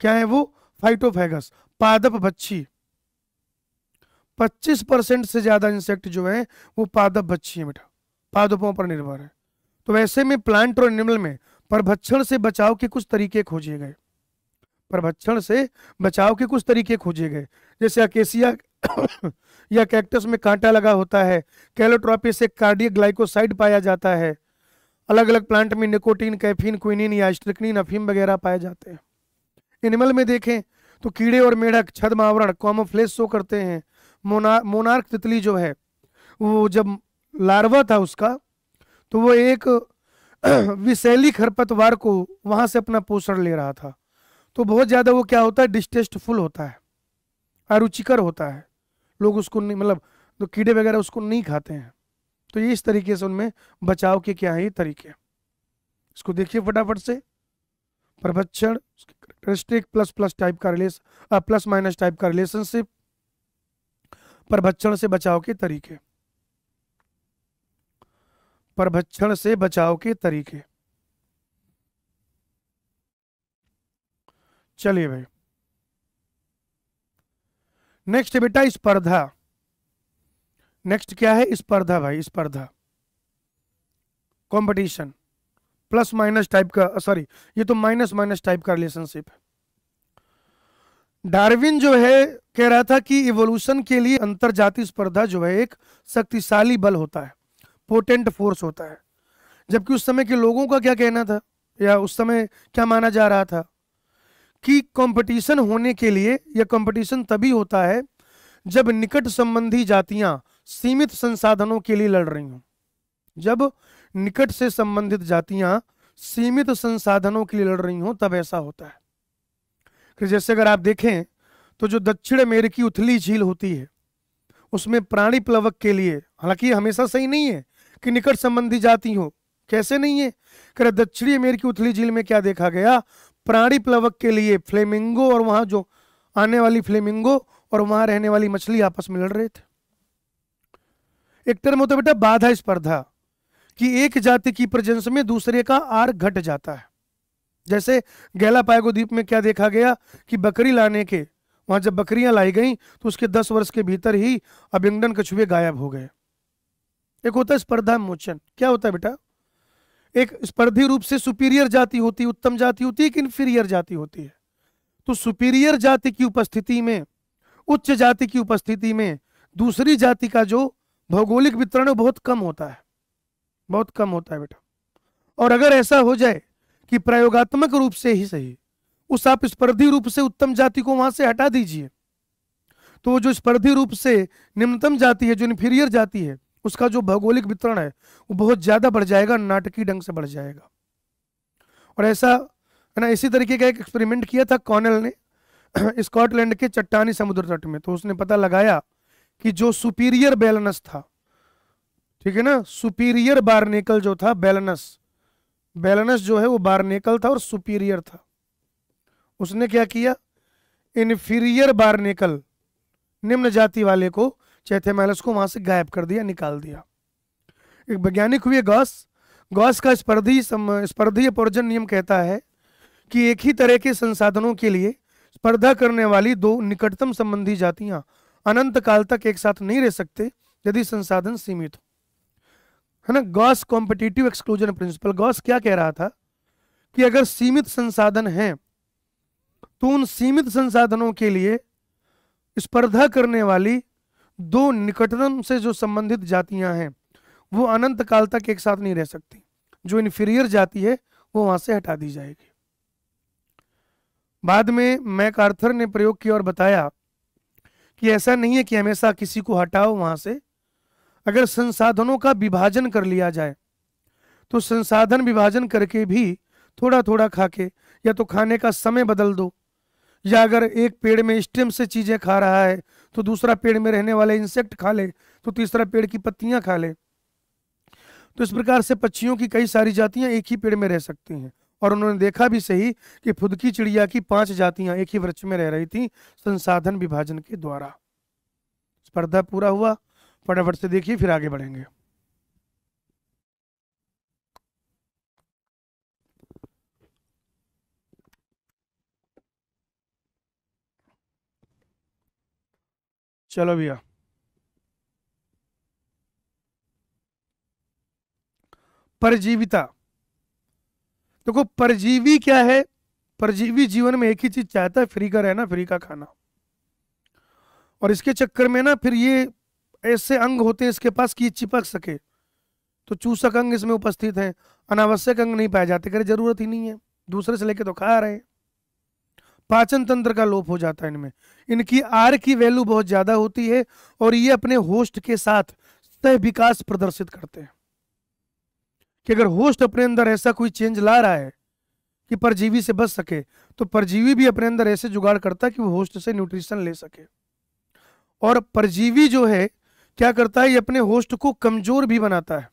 क्या है वो? फाइटोफेगस, पादप भक्षी। 25% से ज्यादा इंसेक्ट जो है वो पादप भक्षी है बेटा, पादपों पर निर्भर है। तो वैसे में प्लांट और एनिमल में परभक्षण से बचाव के कुछ तरीके खोजे गए, परभक्षण से बचाव के कुछ तरीके खोजे गए। जैसे अकेसिया या कैक्टस में कांटा लगा होता है। कैलोट्रोपिस एक कार्डियक ग्लाइकोसाइड पाया जाता है। अलग अलग प्लांट में निकोटीन, कैफीन, क्विनिन या स्ट्रिक्निन, अफीम वगैरह पाए जाते हैं। एनिमल में देखें तो कीड़े और मेढक छद्म आवरण कॉमोफ्लेज शो करते हैं। मोनार्क तितली जो है वो जब लार्वा था उसका, तो वो एक विषैली खरपतवार को वहां से अपना पोषण ले रहा था। तो बहुत ज्यादा वो क्या होता है, डिस्टेस्टफुल होता है, अरुचिकर होता है। लोग उसको नहीं, मतलब तो कीड़े वगैरह उसको नहीं खाते हैं। तो ये इस तरीके से उनमें बचाव के क्या है ये तरीके। इसको देखिए फटाफट से। प्रभक्षण कैरेक्टरिस्टिक प्लस प्लस टाइप का रिलेशन, प्लस माइनस टाइप का रिलेशनशिप, प्रभक्षण से बचाव के तरीके। प्रभक्षण से बचाव के तरीके। चलिए भाई, नेक्स्ट बेटा स्पर्धा। नेक्स्ट क्या है, स्पर्धा भाई, स्पर्धा, कंपटीशन। प्लस माइनस टाइप का, सॉरी ये तो माइनस माइनस टाइप का रिलेशनशिप है। डार्विन जो है कह रहा था कि इवोल्यूशन के लिए अंतरजातीय स्पर्धा जो है एक शक्तिशाली बल होता है, पोटेंट फोर्स होता है। जबकि उस समय के लोगों का क्या कहना था, या उस समय क्या माना जा रहा था कि कंपटीशन होने के लिए, या कंपटीशन तभी होता है जब निकट संबंधी जातियां सीमित संसाधनों के लिए लड़ रही हों। जब निकट से संबंधित जातियां सीमित संसाधनों के लिए लड़ रही हों तब ऐसा होता है। कि जैसे अगर आप देखें तो जो दक्षिण अमेरिकी उथली झील होती है उसमें प्राणी प्लवक के लिए, हालांकि हमेशा सही नहीं है कि निकट संबंधी जाति हो, कैसे नहीं है, कि दक्षिणी अमेरिकी उथली झील में क्या देखा गया, प्राणी प्लवक के लिए फ्लेमिंगो और वहां जो आने वाली फ्लेमिंगो और वहां रहने वाली मछली आपस में लड़ रहे थे। एक टर्म होता है बेटा बाधा स्पर्धा, कि एक जाति की प्रेजेंस में दूसरे का आर घट जाता है। जैसे गैलापागो द्वीप में क्या देखा गया कि बकरी लाने के, वहां जब बकरियां लाई गई तो उसके 10 वर्ष के भीतर ही अबिंगडन कछुए गायब हो गए। एक होता है स्पर्धा मोचन। क्या होता है बेटा, एक स्पर्धी रूप से सुपीरियर जाति होती है, उत्तम जाति होती है कि इंफीरियर जाति होती है। तो सुपीरियर जाति की उपस्थिति में, उच्च जाति की उपस्थिति में दूसरी जाति का जो भौगोलिक वितरण है बहुत कम होता है, बहुत कम होता है बेटा। और अगर ऐसा हो जाए कि प्रयोगात्मक रूप से ही सही उस आप स्पर्धी रूप से उत्तम जाति को वहां से हटा दीजिए, तो जो स्पर्धी रूप से निम्नतम जाति है, जो इंफीरियर जाति है, उसका जो भौगोलिक वितरण है वो बहुत ज्यादा बढ़ जाएगा, नाटकीय ढंग से बढ़ जाएगा। और ऐसा है ना, इसी तरीके का एक एक्सपेरिमेंट किया था कॉर्नेल ने स्कॉटलैंड के चट्टानी समुद्र तट में। तो उसने पता लगाया कि जो सुपीरियर बैलेनस था, ठीक है ना, सुपीरियर बारनेकल जो था, बैलेनस जो है वो बारनेकल था और सुपीरियर था। उसने क्या किया, इन्फीरियर बारनेकल निम्न जाति वाले को, चैथेमैलस को वहां से गायब कर दिया, निकाल दिया। एक वैज्ञानिक हुए गॉस का स्पर्धी अपवर्जन नियम कहता है कि एक ही तरह के संसाधनों के लिए स्पर्धा करने वाली दो निकटतम संबंधी जातियां अनंत काल तक एक साथ नहीं रह सकते यदि संसाधन सीमित हो, है ना। Gauss competitive exclusion principle. Gauss क्या कह रहा था कि अगर सीमित संसाधन हैं तो उन सीमित संसाधनों के लिए स्पर्धा करने वाली दो निकटतम से जो संबंधित जातियां हैं वो अनंत काल तक एक साथ नहीं रह सकती। जो इन्फीरियर जाति है वो वहां से हटा दी जाएगी। बाद में मैकआर्थर ने प्रयोग किया और बताया कि ऐसा नहीं है कि हमेशा किसी को हटाओ वहां से। अगर संसाधनों का विभाजन कर लिया जाए तो संसाधन विभाजन करके भी थोड़ा थोड़ा खा के, या तो खाने का समय बदल दो, या अगर एक पेड़ में स्टेम से चीजें खा रहा है तो दूसरा पेड़ में रहने वाले इंसेक्ट खा ले, तो तीसरा पेड़ की पत्तियां खा ले। तो इस प्रकार से पक्षियों की कई सारी जातियां एक ही पेड़ में रह सकती हैं। और उन्होंने देखा भी सही कि फुदकी चिड़िया की 5 जातियां एक ही वृक्ष में रह रही थी संसाधन विभाजन के द्वारा। स्पर्धा पूरा हुआ, फटाफट से देखिए फिर आगे बढ़ेंगे। चलो भैया, परजीविता। देखो परजीवी क्या है, परजीवी जीवन में एक ही चीज चाहता है, फ्री का रहना, फ्री का खाना। और इसके चक्कर में ना फिर ये ऐसे अंग होते हैं इसके पास कि ये चिपक सके, तो चूसक अंग इसमें उपस्थित है, अनावश्यक अंग नहीं पाए जाते, करे जरूरत ही नहीं है, दूसरे से लेके तो खा रहे हैं। पाचन तंत्र का लोप हो जाता है इनमें। इनकी आर की वैल्यू बहुत ज्यादा होती है और ये अपने होस्ट के साथ सह विकास प्रदर्शित करते हैं कि अगर होस्ट अपने अंदर ऐसा कोई चेंज ला रहा है कि परजीवी से बच सके, तो परजीवी भी अपने अंदर ऐसे जुगाड़ करता है कि वो होस्ट से न्यूट्रिशन ले सके। और परजीवी जो है क्या करता है, ये अपने होस्ट को कमजोर भी बनाता है,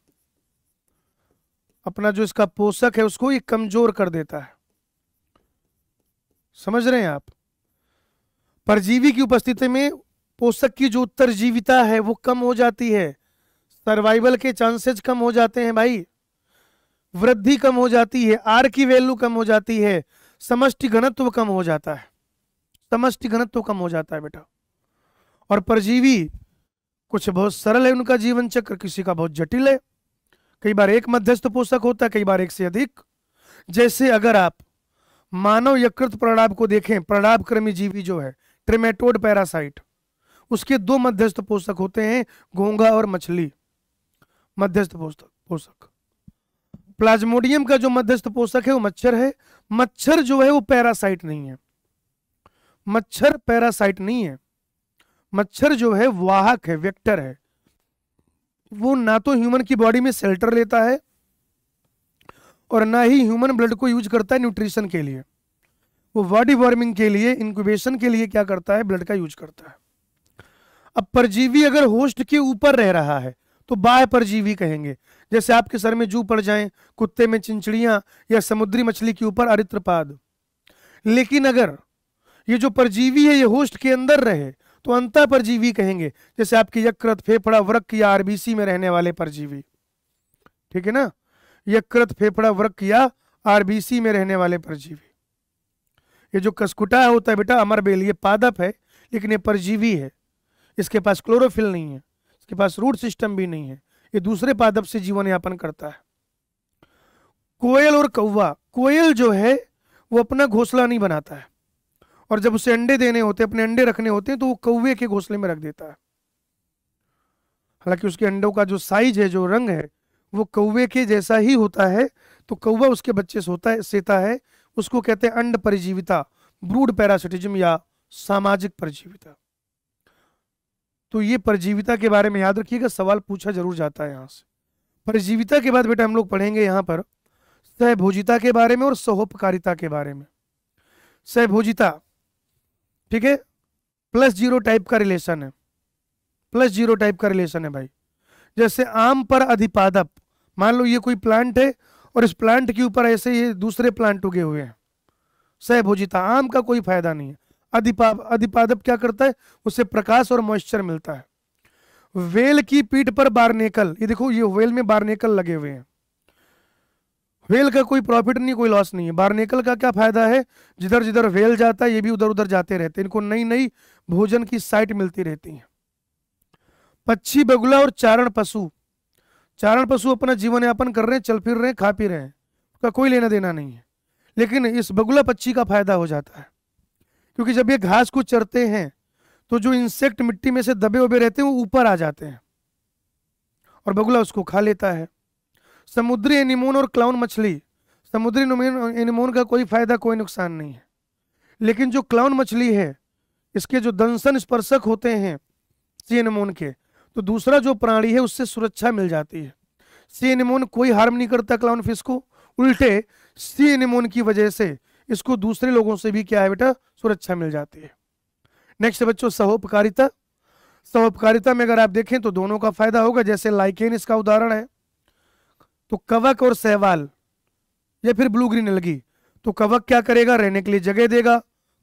अपना जो इसका पोषक है उसको ये कमजोर कर देता है। समझ रहे हैं आप? परजीवी की उपस्थिति में पोषक की जो उत्तरजीविता है वो कम हो जाती है, सर्वाइवल के चांसेस कम हो जाते हैं भाई, वृद्धि कम हो जाती है, आर की वैल्यू कम हो जाती है, समष्टि घनत्व कम हो जाता है, समष्टि घनत्व कम हो जाता है बेटा। और परजीवी कुछ बहुत सरल है उनका जीवन चक्र, किसी का बहुत जटिल है, कई बार एक मध्यस्थ पोषक होता है, कई बार एक से अधिक। जैसे अगर आप मानव यकृत प्रणाब को देखें, प्रणाबक्रमी जीवी जो है ट्रिमेटोड पैरासाइट, उसके दो मध्यस्थ पोषक होते हैं, घोंघा और मछली, मध्यस्थ पोषक। प्लाज्मोडियम का जो मध्यस्थ पोषक है वो मच्छर है। मच्छर जो है वो पैरासाइट नहीं है, मच्छर पैरासाइट नहीं है, मच्छर जो है वाहक है, वेक्टर है। वो ना तो ह्यूमन की बॉडी में शेल्टर लेता है और ना ही ह्यूमन ब्लड को यूज करता है न्यूट्रिशन के लिए, वो बॉडी वार्मिंग के लिए, इंक्यूबेशन के लिए क्या करता है, ब्लड का यूज करता है। अब परजीवी अगर होस्ट के ऊपर रह रहा है तो बाह्य परजीवी कहेंगे। जैसे आपके सर में जू पड़ जाए, कुत्ते में चिंचड़ियां, या समुद्री मछली के ऊपर अरित्रपाद। लेकिन अगर ये जो परजीवी है ये होस्ट के अंदर रहे तो अंतः परजीवी कहेंगे, जैसे आपके यकृत, फेफड़ा, वृक्क या आरबीसी में रहने वाले परजीवी, ठीक है ना, यकृत, फेफड़ा, वृक्क या आरबीसी में रहने वाले परजीवी। ये जो कसकुटा होता है बेटा अमरबेल, ये पादप है लेकिन ये परजीवी है, इसके पास क्लोरोफिल नहीं है, इसके पास रूट सिस्टम भी नहीं है, ये दूसरे पादप से जीवन यापन करता है। कोयल और कौवा, कोयल जो है वो अपना घोंसला नहीं बनाता है, और जब उसे अंडे देने होते, अपने अंडे रखने होते हैं, तो वो कौवे के घोंसले में रख देता है। हालांकि उसके अंडों का जो साइज है, जो रंग है, वो कौवे के जैसा ही होता है, तो कौवा उसके बच्चे सेता है, उसको कहते हैं अंड परिजीविता, ब्रूड पैरासिटिज्म या सामाजिक परजीविता। तो ये परजीविता के बारे में याद रखिएगा, सवाल पूछा जरूर जाता है यहाँ से। परजीविता के बाद बेटा हम लोग पढ़ेंगे यहाँ पर सहभोजिता के बारे में और सहोपकारिता के बारे में। सहभोजिता, ठीक है, +0 टाइप का रिलेशन है, +0 टाइप का रिलेशन है भाई। जैसे आम पर अधिपादप, मान लो ये कोई प्लांट है और इस प्लांट के ऊपर ऐसे ये दूसरे प्लांट उगे हुए हैं, सहभोजिता, आम का कोई फायदा नहीं है। अधिपादप क्या करता है, उससे प्रकाश और मॉइस्चर मिलता है। वेल की पीठ पर बारनेकल, ये देखो ये वेल में बारनेकल लगे हुए हैं, वेल का कोई प्रॉफिट नहीं, कोई लॉस नहीं है। बारनेकल का क्या फायदा है, जिधर जिधर वेल जाता है ये भी उधर उधर जाते रहते हैं, इनको नई नई भोजन की साइट मिलती रहती है। पक्षी, बगुला और चारण पशु, चारण पशु अपना जीवन यापन कर रहे हैं, चल फिर रहे हैं, खा पी रहे हैं, उसका कोई लेना देना नहीं है। लेकिन इस बगुला पक्षी का फायदा हो जाता है, क्योंकि जब ये घास को चरते हैं तो जो इंसेक्ट मिट्टी में से दबे उबे रहते हैं वो ऊपर आ जाते हैं और बगुला उसको खा लेता है। समुद्री एनीमोन और क्लाउन मछली, समुद्री एनीमोन का कोई फायदा कोई नुकसान नहीं है, लेकिन जो क्लाउन मछली है इसके जो दंशन स्पर्शक होते हैं सी एनीमोन के, तो दूसरा जो प्राणी है उससे सुरक्षा मिल जाती है। सी एनीमोन कोई हार्म नहीं करता क्लाउन फिश को, उल्टे सी एनीमोन की वजह से इसको दूसरे लोगों से भी क्या है बेटा, सुरक्षा मिल जाती है। नेक्स्ट बच्चों सहोपकारिता। सहोपकारिता में अगर आप देखें तो दोनों का फायदा होगा, जैसे लाइकेन इसका उदाहरण है। तो कवक और शैवाल या फिर ब्लू ग्रीन एल्गी, तो कवक क्या करेगा, रहने के लिए जगह देगा,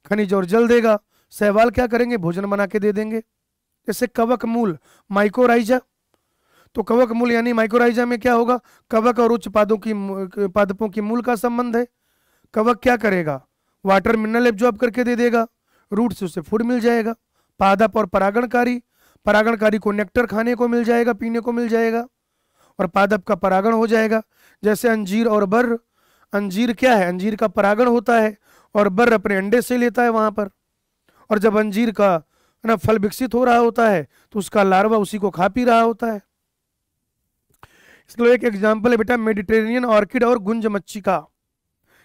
खनिज और जल देगा। शैवाल क्या करेंगे, भोजन बना के दे देंगे। जैसे कवक मूल माइकोराइजा, तो कवक मूल यानी माइकोराइजा में क्या होगा, कवक और उच्च पादपों की मूल का संबंध है। कवक क्या करेगा, वाटर मिनरल एब्जॉर्ब करके दे देगा, रूट से उसे फूड मिल जाएगा। पादप और परागणकारी, परागणकारी को नेक्टर खाने को मिल जाएगा, पीने को मिल जाएगा, और पादप का परागण हो जाएगा। जैसे अंजीर और बर्र, अंजीर क्या है, अंजीर का परागण होता है और बर्र अपने अंडे से लेता है वहां पर, और जब अंजीर का है ना, फल विकसित हो रहा होता है तो उसका लार्वा उसी को खा पी रहा होता है। इसके लिए एक एग्जाम्पल है बेटा मेडिटेरेनियन ऑर्किड और गुंज मच्छी का।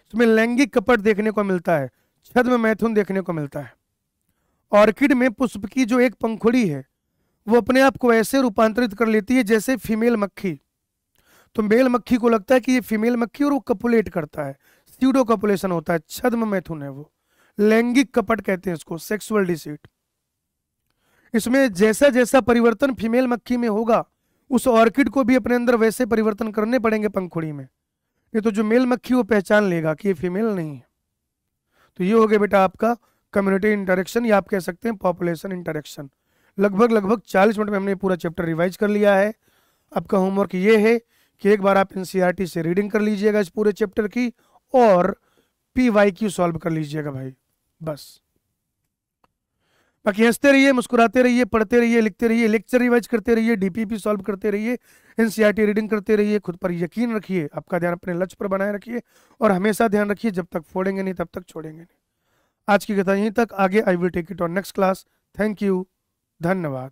इसमें लैंगिक कपट देखने को मिलता है, छद्म मैथुन देखने को मिलता है। ऑर्किड में पुष्प की जो एक पंखुड़ी है वो अपने आप को ऐसे रूपांतरित कर लेती है जैसे फीमेल मक्खी। तो मेल मक्खी को लगता है कि ये फीमेल मक्खी और वो कपुलेट करता है, स्यूडो कपुलेशन होता है, छद्म मैथुन है वो, लैंगिक कपट कहते हैं इसको, सेक्सुअल डिसीट। इसमें जैसा जैसा परिवर्तन फीमेल मक्खी में होगा उस ऑर्किड को भी अपने अंदर वैसे परिवर्तन करने पड़ेंगे पंखुड़ी में, नहीं तो जो मेल मक्खी वो पहचान लेगा कि ये फीमेल नहीं है। तो ये हो गया बेटा आपका कम्युनिटी इंटरेक्शन, या आप कह सकते हैं पॉपुलेशन इंटरेक्शन। लगभग 40 मिनट में हमने पूरा चैप्टर रिवाइज कर लिया है। आपका होमवर्क ये है कि एक बार आप एनसीईआरटी से रीडिंग कर लीजिएगा इस पूरे चैप्टर की, और PYQ सॉल्व कर लीजिएगा भाई, बस। बाकी हंसते रहिए, मुस्कुराते रहिए, पढ़ते रहिए, लिखते रहिए, लेक्चर रिवाइज करते रहिए, DPP सॉल्व करते रहिए, एनसीईआरटी रीडिंग करते रहिए, खुद पर यकीन रखिए, आपका ध्यान अपने लक्ष्य पर बनाए रखिए, और हमेशा ध्यान रखिए जब तक फोड़ेंगे नहीं तब तक छोड़ेंगे नहीं। आज की कथा यहीं तक, आगे I will take it on next class. Thank you, धन्यवाद।